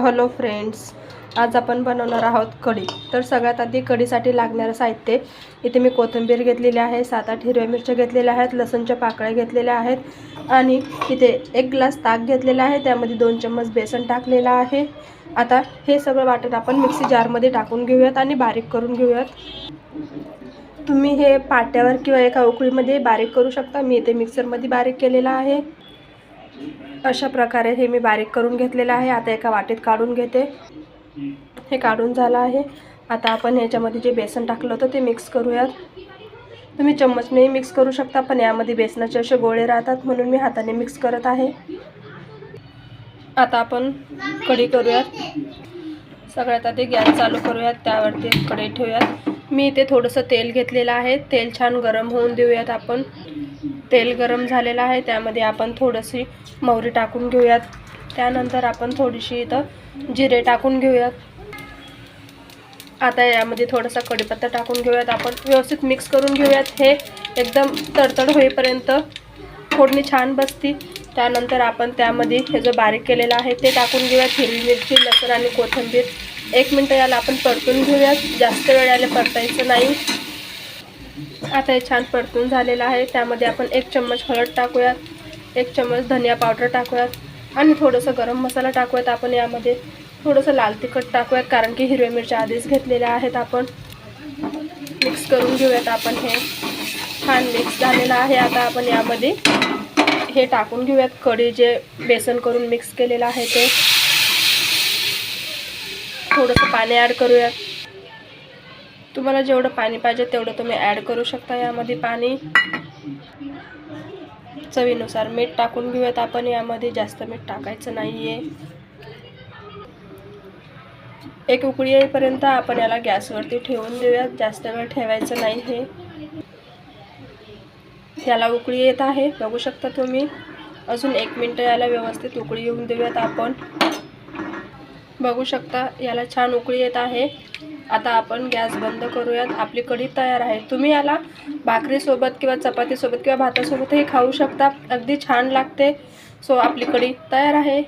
Hello friends, आज आपण बनवणार आहोत कढी। तर सगळ्यात आधी कढीसाठी लागणारे साहित्य इथे मी कोथिंबीर घेतलेली आहे, 7-8 हिरव्या मिरच्या घेतलेल्या आहेत, लसूणच्या पाकळ्या घेतलेल्या आहेत आणि इथे 1 ग्लास ताक घेतलेला आहे, त्यामध्ये 2 चम्मच बेसन टाकलेला आहे। आता हे सगळं वाटण आपण मिक्सी जारमध्ये टाकून घेऊयात आणि बारीक करून घेऊयात। तुम्ही हे पाट्यावर किंवा एका उकळीमध्ये बारीक करू शकता। मी इथे मिक्सरमध्ये बारीक केलेला आहे। अशा प्रकारे हे मी बारीक करून घेतलेला आहे। आता एका वाटीत काढून घेते। हे काढून झालं आहे। आता आपण ह्याच्यामध्ये जे बेसन टाकलं होतं ते मिक्स करूयात। तुम्ही चम्मचनेही मिक्स करू शकता, पण यामध्ये बेसनाचे असे गोळे राहतात म्हणून मी हाताने मिक्स करत आहे। आता आपण कढी करूयात। सगळ्यात आधी गॅस चालू करूयात, त्यावरती कढई ठेवूयात। मी इथे थोडंसं तेल घेतलेलं आहे। तेल छान गरम होऊन देऊयात आपण। तेल गरम झालेलं आहे, त्यामध्ये आपण थोडीशी मोहरी टाकून घेऊयात। त्यानंतर आपण थोडीशी इथं जिरे टाकून घेऊयात। आता यामध्ये थोडासा कढीपत्ता टाकून घेऊयात। आपण व्यवस्थित मिक्स करून घेऊयात। हे एकदम तडतड होईपर्यंत फोडणी छान बसती। त्यानंतर आपण त्यामध्ये हे जो बारीक केलेला आहे ते टाकून घेऊयात। हिरवी मिरची, लसूण आणि कोथिंबीर 1 मिनिट याला आपण परतून घेऊयात। जास्त वेळ याला परतायचं नाही। आता हे छान परतून झालेलं आहे। त्यामध्ये आपण 1 चम्मच हळद टाकूयात, 1 चम्मच धनिया पावडर टाकूयात आणि थोडंसं गरम मसाला टाकूयात। आपण यामध्ये थोडंसं लाल तिखट टाकूयात, कारण की हिरव्या मिरच्या आधीच घेतलेल्या आहेत। आपण मिक्स करून घेऊयात। आपण हे छान मिक्स झालेलं आहे। आता आपण यामध्ये हे टाकून घेऊयात, कढी जे बेसन करून मिक्स केलेलं आहे ते। थोडंसं पाणी ॲड करूयात। तुम्हाला जेवढं पाणी पाहिजे तेवढं तुम्ही ॲड करू शकता यामध्ये पाणी। चवीनुसार मीठ टाकून घेऊयात आपण। यामध्ये जास्त मीठ टाकायचं नाहीये। एक उकळी येईपर्यंत आपण याला गॅसवरती ठेवून देऊयात। जास्त वेळ ठेवायचं नाही। हे याला उकळी येत आहे, बघू शकता तुम्ही। अजून 1 मिनिट याला व्यवस्थित उकळी येऊन देऊयात आपण। बघू शकता याला छान उकळी येत आहे। आता आपण गॅस बंद करूयात। आपली कढी तयार आहे। तुम्ही याला भाकरीसोबत किंवा चपातीसोबत किंवा भातासोबतही खाऊ शकता, अगदी छान लागते। सो आपली कढी तयार आहे।